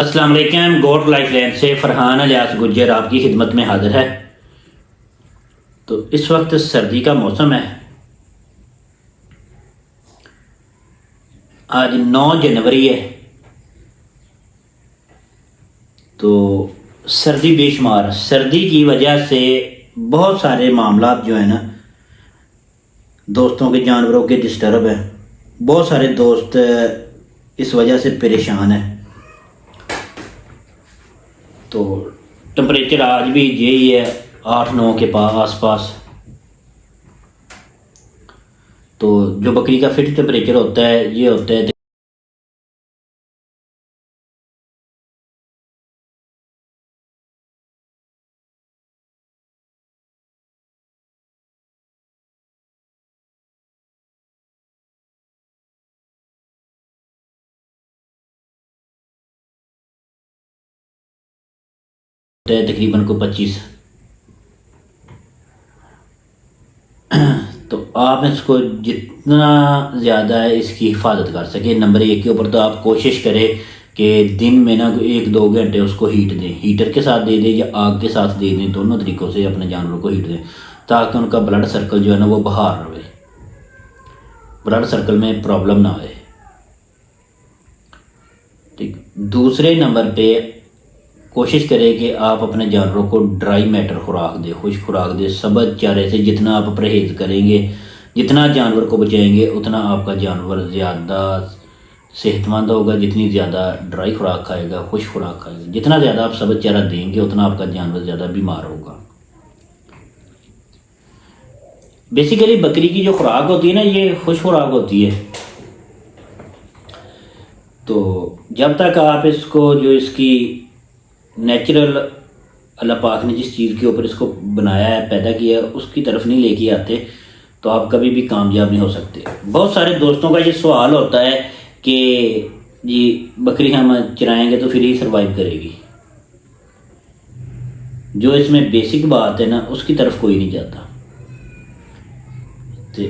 السلام علیکم. گوٹ life land سے فرحان الیاس گجر آپ کی خدمت میں حاضر ہے. تو اس وقت سردی کا موسم ہے. آج 9 جنوری ہے. تو سردی بے شمار. سردی کی وجہ سے بہت سارے معاملات جو ہیں نا دوستوں کے جانوروں کے ڈسٹرب ہیں. بہت سارے دوست اس وجہ سے پریشان ہیں. تو ٹمپریچر آج بھی یہی ہے 8-9 کے آس پاس. تو جو بکری کا فٹ ٹمپریچر ہوتا ہے یہ ہوتا ہے تقریباً کو 25. تو آپ اس کو جتنا زیادہ ہے اس کی حفاظت کر سکیں. نمبر 1 کے اوپر تو آپ کوشش کریں کہ دن میں نا 1-2 گھنٹے اس کو ہیٹ دیں. ہیٹر کے ساتھ دے دیں یا آگ کے ساتھ دے دیں. دونوں طریقوں سے اپنے جانوروں کو ہیٹ دیں تاکہ ان کا بلڈ سرکل جو ہے نا وہ بہار رہے. بلڈ سرکل میں پرابلم نہ آئے. ٹھیک. دوسرے نمبر پہ کوشش کریں کہ آپ اپنے جانوروں کو ڈرائی میٹر خوراک دیں, خشک خوراک دیں. سبز چارے سے جتنا آپ پرہیز کریں گے, جتنا جانور کو بچائیں گے اتنا آپ کا جانور زیادہ صحت مند ہوگا. جتنی زیادہ ڈرائی خوراک کھائے گا, خشک خوراک کھائے گا, جتنا زیادہ آپ سبز چارہ دیں گے اتنا آپ کا جانور زیادہ بیمار ہوگا. بیسیکلی بکری کی جو خوراک ہوتی ہے نا یہ خشک خوراک ہوتی ہے. تو جب تک آپ اس کو جو اس کی نیچرل اللہ پاک نے جس چیز کے اوپر اس کو بنایا ہے, پیدا کیا ہے, اس کی طرف نہیں لے کے آتے تو آپ کبھی بھی کامیاب نہیں ہو سکتے. بہت سارے دوستوں کا یہ سوال ہوتا ہے کہ جی بکری ہم چرائیں گے تو پھر ہی سروائیو کرے گی. جو اس میں بیسک بات ہے نا اس کی طرف کوئی نہیں جاتا. تو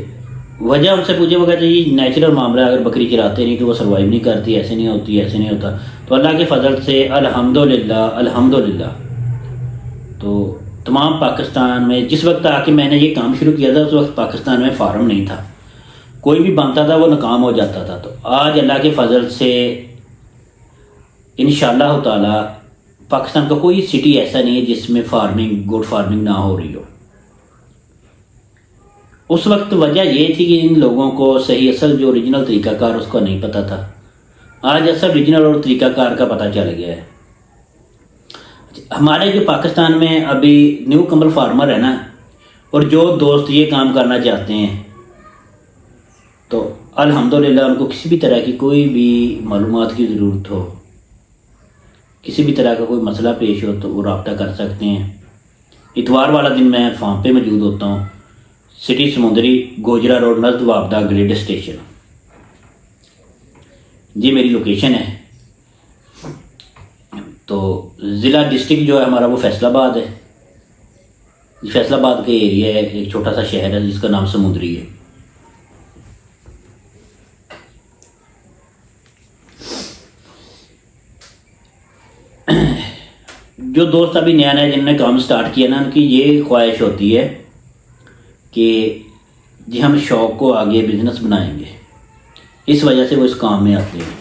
وجہ ان سے پوچھے وہ کہتے ہیں یہ نیچرل معاملہ ہے, اگر بکری چراتے نہیں تو وہ سروائیو نہیں کرتی, ایسے نہیں ہوتی, ایسے نہیں ہوتا. تو اللہ کے فضل سے الحمدللہ تو تمام پاکستان میں جس وقت آ کے میں نے یہ کام شروع کیا تھا اس وقت پاکستان میں فارم نہیں تھا. کوئی بھی بنتا تھا وہ ناکام ہو جاتا تھا. تو آج اللہ کے فضل سے انشاءاللہ تعالی پاکستان کا کوئی سٹی ایسا نہیں ہے جس میں گوٹ فارمنگ نہ ہو رہی ہو. اس وقت وجہ یہ تھی کہ ان لوگوں کو صحیح اصل جو اوریجنل طریقہ کار اس کا نہیں پتہ تھا. آج اصل اوریجنل اور طریقہ کار کا پتہ چل گیا ہے. ہمارے جو پاکستان میں ابھی نیو کمر فارمر ہے نا, اور جو دوست یہ کام کرنا چاہتے ہیں تو الحمدللہ ان کو کسی بھی طرح کی کوئی بھی معلومات کی ضرورت ہو, کسی بھی طرح کا کوئی مسئلہ پیش ہو تو وہ رابطہ کر سکتے ہیں. اتوار والا دن میں فارم پہ موجود ہوتا ہوں, سٹی سمندری, گوجرا روڈ, نزد وابدہ گریڈ اسٹیشن. یہ میری لوکیشن ہے. تو ضلع ڈسٹرکٹ جو ہے ہمارا وہ فیصل آباد ہے. فیصل آباد کا ایریا ہے, ایک چھوٹا سا شہر ہے جس کا نام سمندری ہے. جو دوست ابھی نیا جن نے کام سٹارٹ کیا نا ان کی یہ خواہش ہوتی ہے کہ جی ہم شوق کو آگے بزنس بنائیں گے, اس وجہ سے وہ اس کام میں آتے ہیں.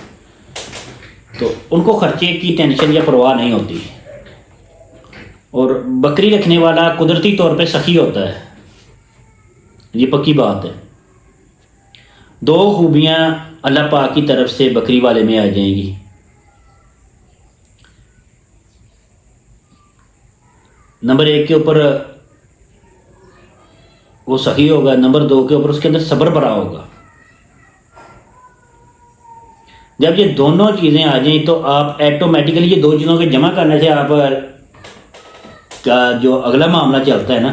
تو ان کو خرچے کی ٹینشن یا پرواہ نہیں ہوتی. اور بکری رکھنے والا قدرتی طور پہ سخی ہوتا ہے, یہ پکی بات ہے. 2 خوبیاں اللہ پاک کی طرف سے بکری والے میں آ جائیں گی. نمبر 1 کے اوپر وہ سخی ہوگا, نمبر 2 کے اوپر اس کے اندر صبر بڑا ہوگا. جب یہ دونوں چیزیں آ جائیں تو آپ ایٹومیٹیکلی یہ 2 چیزوں کے جمع کرنے سے آپ کا جو اگلا معاملہ چلتا ہے نا,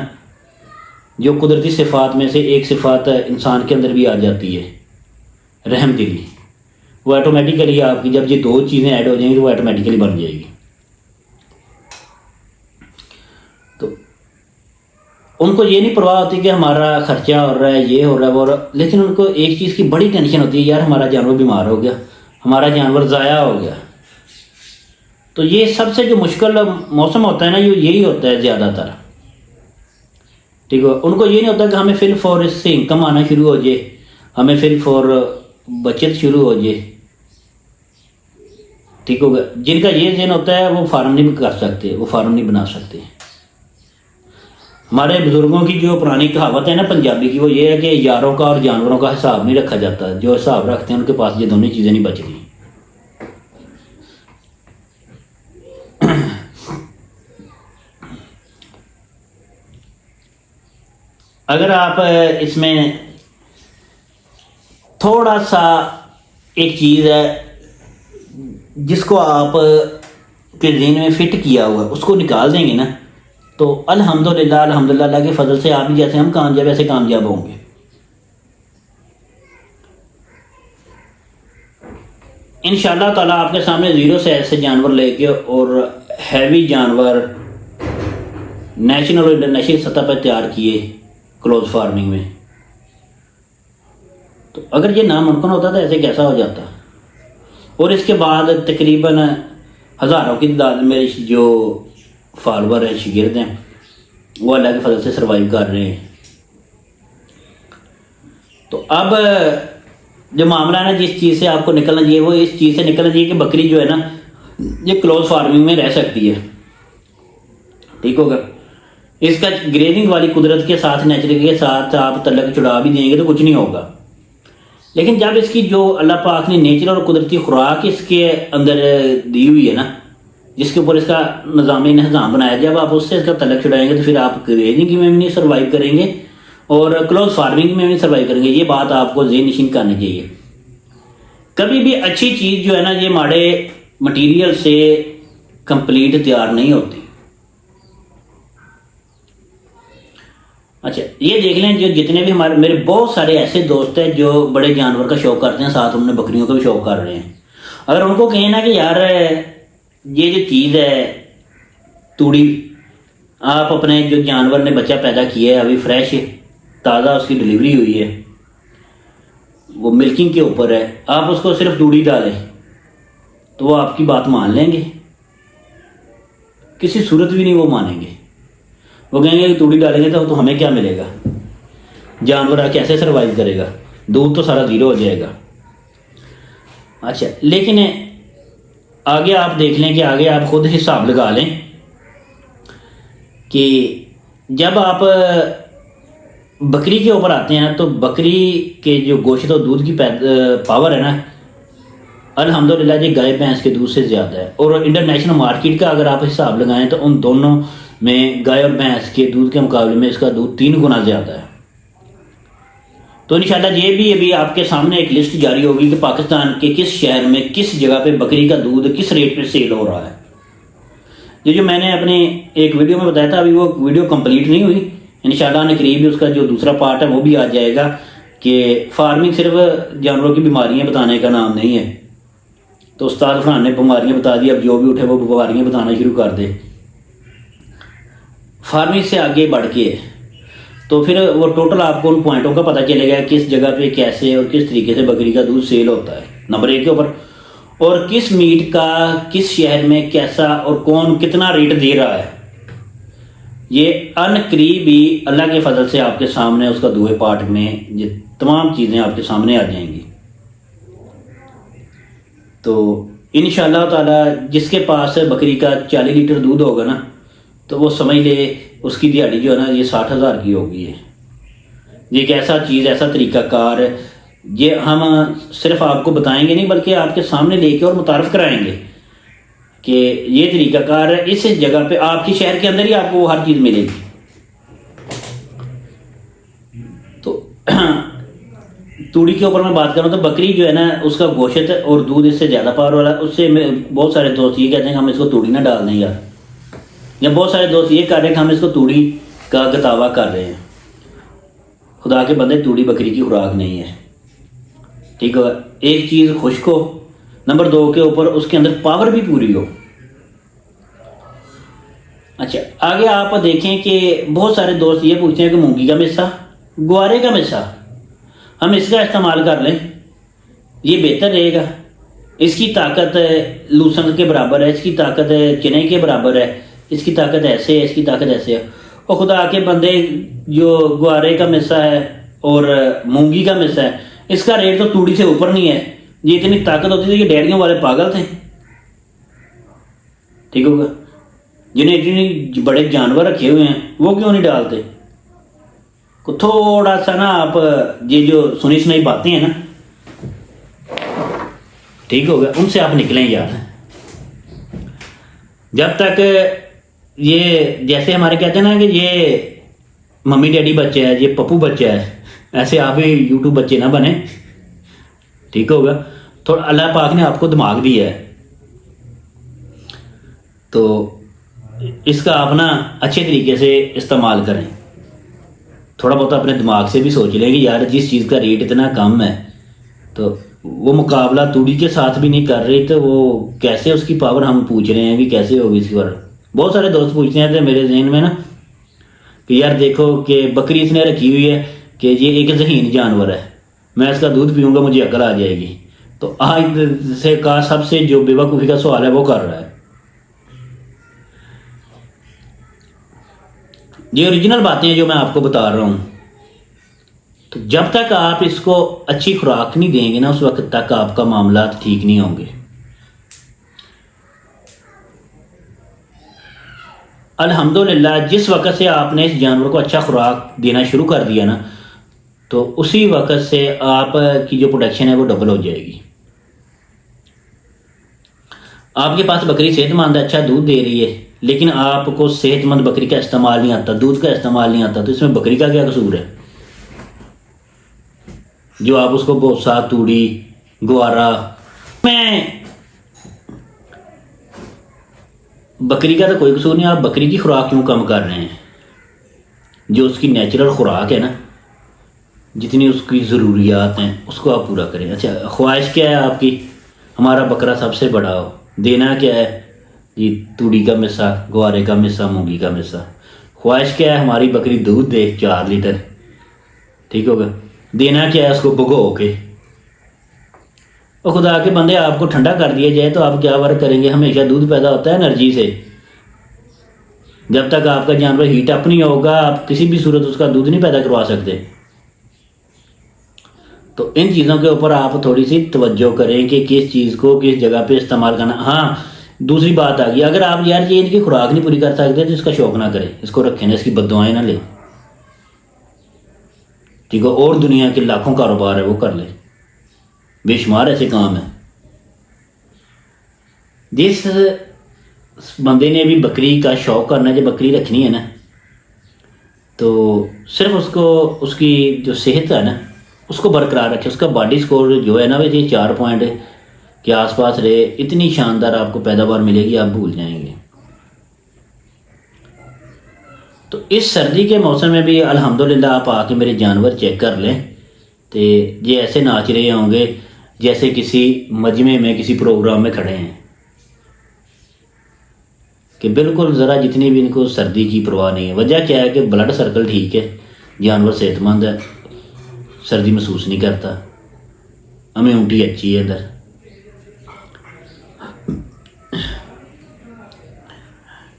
جو قدرتی صفات میں سے ایک صفات انسان کے اندر بھی آ جاتی ہے, رحم دلی, وہ ایٹومیٹیکلی آپ کی جب یہ 2 چیزیں ایڈ ہو جائیں گی تو وہ ایٹومیٹیکلی بن جائے گی. تو ان کو یہ نہیں پرواہ ہوتی کہ ہمارا خرچہ ہو رہا ہے, یہ ہو رہا ہے, وہ ہو رہا ہے, لیکن ان کو ایک چیز کی بڑی ٹینشن ہوتی ہے, یار ہمارا جانور بیمار ہو گیا, ہمارا جانور ضائع ہو گیا. تو یہ سب سے جو مشکل موسم ہوتا ہے نا یہی ہوتا ہے زیادہ تر، ٹھیک ہے. ان کو یہ نہیں ہوتا کہ ہمیں فی الفور اس سے انکم آنا شروع ہو جائے، ہمیں فی الفور بچت شروع ہو جائے، ٹھیک ہوگا. جن کا یہ ذہن ہوتا ہے وہ فارم نہیں کر سکتے، وہ فارم نہیں بنا سکتے. ہمارے بزرگوں کی جو پرانی کہاوت ہے نا پنجابی کی، وہ یہ ہے کہ یاروں کا اور جانوروں کا حساب نہیں رکھا جاتا، جو حساب رکھتے ہیں ان کے پاس یہ دونوں چیزیں نہیں بچ گئی. اگر آپ اس میں تھوڑا سا ایک چیز ہے جس کو آپ کے ذہن میں فٹ کیا ہوا ہے اس کو نکال دیں گے نا، تو الحمدللہ اللہ کے فضل سے آپ جیسے ہم کامیاب ایسے کامیاب ہوں گے. انشاءاللہ تعالیٰ آپ کے سامنے زیرو سے ایسے جانور لے کے اور ہیوی جانور نیشنل اور انٹرنیشنل سطح پر تیار کیے کلوز فارمنگ میں. تو اگر یہ ناممکن ہوتا تو ایسے کیسا ہو جاتا. اور اس کے بعد تقریباً ہزاروں کی تعداد میں جو فالوور ہیں، شاگرد ہیں، وہ اللہ کے فضل سے سروائیو کر رہے ہیں. تو اب جو معاملہ ہے نا جس چیز سے آپ کو نکلنا چاہیے وہ اس چیز سے نکلنا چاہیے کہ بکری جو ہے نا یہ کلوز فارمنگ میں رہ سکتی ہے، ٹھیک ہوگا. اس کا گریزنگ والی قدرت کے ساتھ، نیچر کے ساتھ آپ تعلق چھڑا بھی دیں گے تو کچھ نہیں ہوگا. لیکن جب اس کی جو اللہ پاک نے نیچر اور قدرتی خوراک اس کے اندر دی ہوئی ہے نا، جس کے اوپر اس کا نظام بنایا، جب آپ اس سے اس کا تعلق چھڑائیں گے تو پھر آپ گریزنگ میں بھی نہیں سروائیو کریں گے اور کلوز فارمنگ میں بھی سروائیو کریں گے. یہ بات آپ کو ذہن نشین کرنی چاہیے. کبھی بھی اچھی چیز جو ہے نا یہ ماڑے مٹیریل سے کمپلیٹ تیار نہیں ہوتی. اچھا یہ دیکھ لیں جو جتنے بھی میرے بہت سارے ایسے دوست ہیں جو بڑے جانور کا شوق کرتے ہیں، ساتھ انہیں بکریوں کا بھی شوق کر رہے ہیں. اگر ان کو کہیں نا کہ یار یہ جو چیز ہے توڑی، آپ اپنے جو جانور نے بچہ پیدا کیا ہے ابھی فریش تازہ اس کی ڈلیوری ہوئی ہے، وہ ملکنگ کے اوپر ہے، آپ اس کو صرف توڑی ڈالیں تو وہ آپ کی بات مان لیں گے؟ کسی صورت بھی نہیں وہ مانیں گے. وہ کہیں گے کہ توڑی ڈالیں گے تو ہمیں کیا ملے گا، جانور کیسے سروائیو کرے گا، دودھ تو سارا زیرو ہو جائے گا. اچھا لیکن آگے آپ دیکھ لیں کہ آگے آپ خود حساب لگا لیں کہ جب آپ بکری کے اوپر آتے ہیں نا تو بکری کے جو گوشت اور دودھ کی پاور ہے نا الحمدللہ جی گائے بھینس کے دودھ سے زیادہ ہے. اور انٹرنیشنل مارکیٹ کا اگر آپ حساب لگائیں تو ان دونوں میں گائے اور بھینس کے دودھ کے مقابلے میں اس کا دودھ 3 گنا زیادہ ہے. تو انشاءاللہ یہ بھی ابھی آپ کے سامنے ایک لسٹ جاری ہوگی کہ پاکستان کے کس شہر میں کس جگہ پہ بکری کا دودھ کس ریٹ پہ سیل ہو رہا ہے. یہ جو میں نے اپنے ایک ویڈیو میں بتایا تھا ابھی وہ ویڈیو کمپلیٹ نہیں ہوئی، انشاءاللہ قریب ہی اس کا جو دوسرا پارٹ ہے وہ بھی آ جائے گا. کہ فارمنگ صرف جانوروں کی بیماریاں بتانے کا نام نہیں ہے. تو استاد فرحان نے بیماریاں بتا دی، اب جو بھی اٹھے وہ بیماریاں بتانا شروع کر دے. فارمنگ سے آگے بڑھ کے تو پھر وہ ٹوٹل آپ کو ان پوائنٹوں کا پتہ چلے گا کس جگہ پہ کیسے اور کس طریقے سے بکری کا دودھ سیل ہوتا ہے نمبر 1 کے اوپر، اور کس میٹ کا کس شہر میں کیسا اور کون کتنا ریٹ دے رہا ہے. یہ ان قریب ہی اللہ کے فضل سے آپ کے سامنے اس کا دوسرے پارٹ میں یہ تمام چیزیں آپ کے سامنے آ جائیں گی. تو انشاءاللہ تعالی جس کے پاس بکری کا 40 لیٹر دودھ ہوگا نا تو وہ سمجھ لے اس کی دیہڑی جو ہے نا یہ 60,000 کی ہوگی. یہ ایک ایسا چیز ایسا طریقہ کار ہے یہ ہم صرف آپ کو بتائیں گے نہیں بلکہ آپ کے سامنے لے کے اور متعارف کرائیں گے کہ یہ طریقہ کار ہے. اس جگہ پہ آپ کے شہر کے اندر ہی آپ کو وہ ہر چیز ملے گی. تو توڑی کے اوپر میں بات کروں تو بکری جو ہے نا اس کا گوشت اور دودھ اس سے زیادہ پاور والا ہے. اس سے بہت سارے دوست یہ کہتے ہیں کہ ہم اس کو توڑی نہ ڈال دیں یار، یا بہت سارے دوست یہ کہہ رہے ہیں کہ ہم اس کو توڑی کا گتاوا کر رہے ہیں. خدا کے بندے توڑی بکری کی خوراک نہیں ہے، ٹھیک ہے. ایک چیز خشک ہو، نمبر 2 کے اوپر اس کے اندر پاور بھی پوری ہو. اچھا آگے آپ دیکھیں کہ بہت سارے دوست یہ پوچھتے ہیں کہ مونگی کا مسا، گوارے کا مسا ہم اس کا استعمال کر لیں، یہ بہتر رہے گا. اس کی طاقت لوسنگ کے برابر ہے، اس کی طاقت چنے کے برابر ہے، اس کی طاقت ایسے ہے، اس کی طاقت ایسے ہے. اور خدا کے بندے جو گوارے کا مسا ہے اور مونگی کا مسا ہے، اس کا ریٹ تو توڑی سے اوپر نہیں ہے. یہ اتنی طاقت ہوتی تھی کہ ڈیریوں والے پاگل تھے. ٹھیک ہوگا، جنہیں اتنے بڑے جانور رکھے ہوئے ہیں وہ کیوں نہیں ڈالتے؟ تھوڑا سا نا آپ یہ جو سنی سنائی باتیں ہیں نا، ٹھیک ہوگا، ان سے آپ نکلیں یار. جب تک یہ جیسے ہمارے کہتے ہیں نا کہ یہ ممی ڈیڈی بچہ ہے، یہ پپو بچہ ہے، ایسے آپ بھی یوٹیوب بچے نہ بنے. ٹھیک ہوگا، تو اللہ پاک نے آپ کو دماغ دیا ہے، تو اس کا آپ نا اچھے طریقے سے استعمال کریں. تھوڑا بہت اپنے دماغ سے بھی سوچ لیں کہ یار جس چیز کا ریٹ اتنا کم ہے تو وہ مقابلہ توڑی کے ساتھ بھی نہیں کر رہی، تو وہ کیسے اس کی پاور ہم پوچھ رہے ہیں کہ کیسے ہوگی اس کی پاور. بہت سارے دوست پوچھتے ہیں تھے میرے ذہن میں نا کہ یار دیکھو کہ بکری اس نے رکھی ہوئی ہے کہ یہ ایک ذہین جانور ہے، میں اس کا دودھ پیوں گا مجھے عقل آ جائے گی. تو آج سے کا سب سے جو بے وقوفی کا سوال ہے وہ کر رہا ہے. یہ اوریجنل باتیں جو میں آپ کو بتا رہا ہوں. تو جب تک آپ اس کو اچھی خوراک نہیں دیں گے نا، اس وقت تک آپ کا معاملات ٹھیک نہیں ہوں گے. الحمدللہ جس وقت سے آپ نے اس جانور کو اچھا خوراک دینا شروع کر دیا نا، تو اسی وقت سے آپ کی جو پروڈکشن ہے وہ ڈبل ہو جائے گی. آپ کے پاس بکری صحت مند ہے، اچھا دودھ دے رہی ہے، لیکن آپ کو صحت مند بکری کا استعمال نہیں آتا، دودھ کا استعمال نہیں آتا، تو اس میں بکری کا کیا قصور ہے جو آپ اس کو بوسا، توڑی، گوارا میں بکری کا تو کوئی قصور نہیں. آپ بکری کی خوراک کیوں کم کر رہے ہیں؟ جو اس کی نیچرل خوراک ہے نا، جتنی اس کی ضروریات ہیں اس کو آپ پورا کریں. اچھا خواہش کیا ہے آپ کی؟ ہمارا بکرا سب سے بڑا ہو. دینا کیا ہے؟ جی توڑی کا مسا، گوارے کا مسا، مونگی کا مسا. خواہش کیا ہے؟ ہماری بکری دودھ دے 4 لیٹر. ٹھیک ہوگا، دینا کیا ہے اس کو بھگو کے. اور خدا کے بندے آپ کو ٹھنڈا کر دیا جائے تو آپ کیا ورک کریں گے؟ ہمیشہ دودھ پیدا ہوتا ہے انرجی سے. جب تک آپ کا جانور ہیٹ اپ نہیں ہوگا آپ کسی بھی صورت اس کا دودھ نہیں پیدا کروا سکتے. تو ان چیزوں کے اوپر آپ تھوڑی سی توجہ کریں کہ کس چیز کو کس جگہ پہ استعمال کرنا. ہاں دوسری بات آ گئی، اگر آپ یار یہ ان کی خوراک نہیں پوری کر سکتے تو اس کا شوق نہ کریں، اس کو رکھیں نا، اس کی بددعائیں نہ لیں. ٹھیک ہے، اور دنیا کے لاکھوں کاروبار ہے وہ کر لیں، بے شمار ایسے کام ہیں. جس بندے نے بھی بکری کا شوق کرنا ہے، جو بکری رکھنی ہے نا، تو صرف اس کو اس کی جو صحت ہے نا اس کو برقرار رکھے. اس کا باڈی سکور جو ہے نا یہ 4 پوائنٹ کے آس پاس رہے، اتنی شاندار آپ کو پیداوار ملے گی آپ بھول جائیں گے. تو اس سردی کے موسم میں بھی الحمدللہ آپ آ کے میرے جانور چیک کر لیں، تو یہ ایسے ناچ رہے ہوں گے جیسے کسی مجمع میں کسی پروگرام میں کھڑے ہیں، کہ بالکل ذرا جتنی بھی ان کو سردی کی پرواہ نہیں ہے. وجہ کیا ہے کہ بلڈ سرکل ٹھیک ہے، جانور صحت مند ہے، سردی محسوس نہیں کرتا، امیونٹی اچھی ہے ادھر.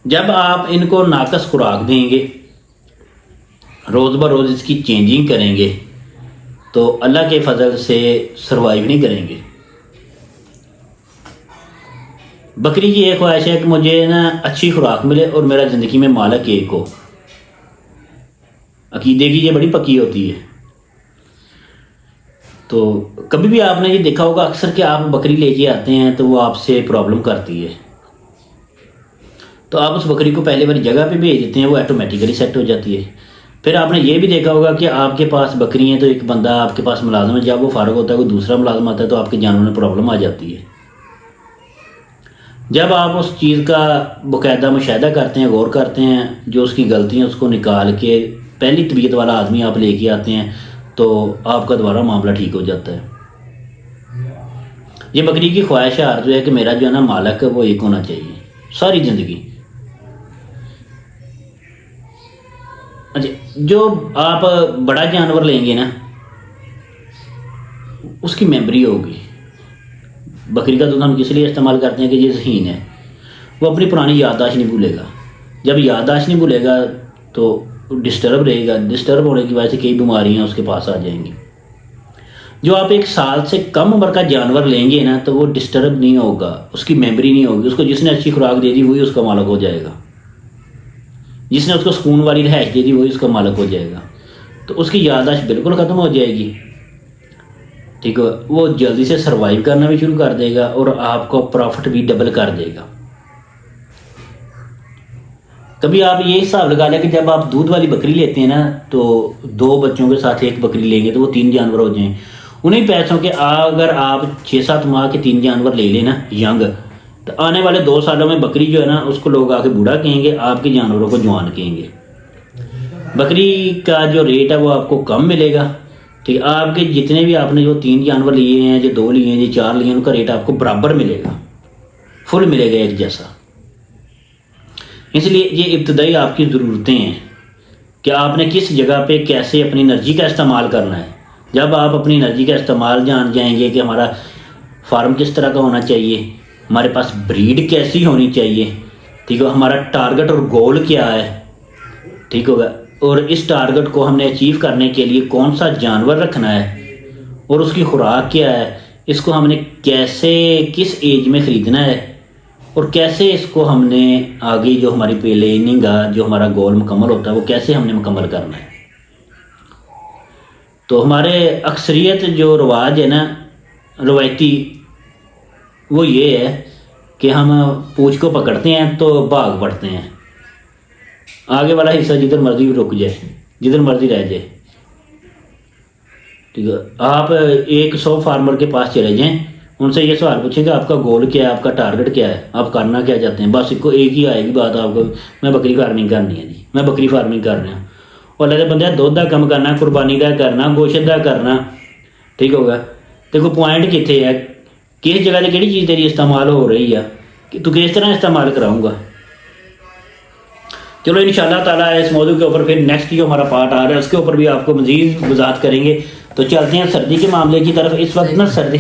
جب آپ ان کو ناقص خوراک دیں گے، روز بروز اس کی چینجنگ کریں گے، تو اللہ کے فضل سے سروائیو نہیں کریں گے. بکری کی ایک خواہش ہے کہ مجھے نا اچھی خوراک ملے اور میرا زندگی میں مالک ایک ہو. عقیدے کی یہ بڑی پکی ہوتی ہے. تو کبھی بھی آپ نے یہ دیکھا ہوگا اکثر کہ آپ بکری لے کے آتے ہیں تو وہ آپ سے پرابلم کرتی ہے، تو آپ اس بکری کو پہلے والی جگہ پہ بھیج دیتے ہیں، وہ آٹومیٹیکلی سیٹ ہو جاتی ہے. پھر آپ نے یہ بھی دیکھا ہوگا کہ آپ کے پاس بکری ہیں تو ایک بندہ آپ کے پاس ملازم ہے، جب وہ فارغ ہوتا ہے کوئی دوسرا ملازم آتا ہے تو آپ کے جانور میں پرابلم آ جاتی ہے. جب آپ اس چیز کا باقاعدہ مشاہدہ کرتے ہیں، غور کرتے ہیں، جو اس کی غلطی ہیں اس کو نکال کے پہلی طبیعت والا آدمی آپ لے کے آتے ہیں، تو آپ کا دوبارہ معاملہ ٹھیک ہو جاتا ہے. یہ بکری کی خواہش آرزو ہے کہ میرا جو ہے نا مالک وہ ایک ہونا چاہیے ساری زندگی. اچھا جو آپ بڑا جانور لیں گے نا اس کی میموری ہوگی، بکری کا دودھ ہم کس لیے استعمال کرتے ہیں کہ یہ ذہین ہے، وہ اپنی پرانی یادداشت نہیں بھولے گا. جب یادداشت نہیں بھولے گا تو ڈسٹرب رہے گا، ڈسٹرب ہونے کی وجہ سے کئی بیماریاں اس کے پاس آ جائیں گی. جو آپ 1 سال سے کم عمر کا جانور لیں گے نا تو وہ ڈسٹرب نہیں ہوگا، اس کی میموری نہیں ہوگی، اس کو جس نے اچھی خوراک دے دی وہی اس کا مالک ہو جائے گا، جس نے اس کو سکون والی رہائش دے دی وہی اس کا مالک ہو جائے گا. تو اس کی یادداشت بالکل ختم ہو جائے گی. ٹھیک ہے، وہ جلدی سے سروائیو کرنا بھی شروع کر دے گا اور آپ کو پروفٹ بھی ڈبل کر دے گا. کبھی آپ یہ حساب لگا لیں کہ جب آپ دودھ والی بکری لیتے ہیں نا تو 2 بچوں کے ساتھ 1 بکری لیں گے تو وہ 3 جانور ہو جائیں. انہیں پیسوں کے اگر آپ 6-7 ماہ کے 3 جانور لے لیں نا ینگ، تو آنے والے 2 سالوں میں بکری جو ہے نا اس کو لوگ آ کے بوڑھا کہیں گے، آپ کے جانوروں کو جوان کہیں گے. بکری کا جو ریٹ ہے وہ آپ کو کم ملے گا. ٹھیک، آپ کے جتنے بھی آپ نے جو 3 جانور لیے ہیں، جو 2 لیے ہیں، جو 4 لیے ہیں، ان کا ریٹ آپ کو برابر ملے گا، فل ملے گا ایک جیسا. اس لیے یہ ابتدائی آپ کی ضرورتیں ہیں کہ آپ نے کس جگہ پہ کیسے اپنی انرجی کا استعمال کرنا ہے. جب آپ اپنی انرجی کا استعمال جان جائیں گے کہ ہمارا فارم کس طرح کا ہونا چاہیے، ہمارے پاس بریڈ کیسی ہونی چاہیے، ٹھیک ہے، ہمارا ٹارگٹ اور گول کیا ہے، ٹھیک ہوگا، اور اس ٹارگٹ کو ہم نے اچیو کرنے کے لیے کون سا جانور رکھنا ہے اور اس کی خوراک کیا ہے، اس کو ہم نے کیسے کس ایج میں خریدنا ہے اور کیسے اس کو ہم نے آگے جو ہماری پلاننگ ہے، جو ہمارا گول مکمل ہوتا ہے وہ کیسے ہم نے مکمل کرنا ہے. تو ہمارے اکثریت جو رواج ہے نا روایتی، وہ یہ ہے کہ ہم پوچھ کو پکڑتے ہیں تو بھاگ پڑتے ہیں، آگے والا حصہ جدھر مرضی رک جائے، جدھر مرضی رہ جائے. ٹھیک ہے، آپ 100 فارمر کے پاس چلے جائیں، ان سے یہ سوال پوچھیں کہ آپ کا گول کیا ہے، آپ کا ٹارگٹ کیا ہے، آپ کرنا کیا چاہتے ہیں. بس ایک ہی آئے گی بات آپ کو، میں بکری فارمنگ کرنی ہے جی، میں بکری فارمنگ کر رہا ہوں. اور لگے بندے دودھ کا کم کرنا، قربانی کا کرنا، گوشت کا کرنا، ٹھیک ہوگا. دیکھو پوائنٹ کتنے ہے، کس جگہ سے کہڑی چیز تیری استعمال ہو رہی ہے کہ تو کس طرح استعمال کراؤں گا. چلو انشاءاللہ تعالیٰ اس موضوع کے اوپر پھر نیکسٹ جو ہمارا پارٹ آ رہا ہے اس کے اوپر بھی آپ کو مزید وضاحت کریں گے. تو چلتے ہیں سردی کے معاملے کی طرف. اس وقت نا سردی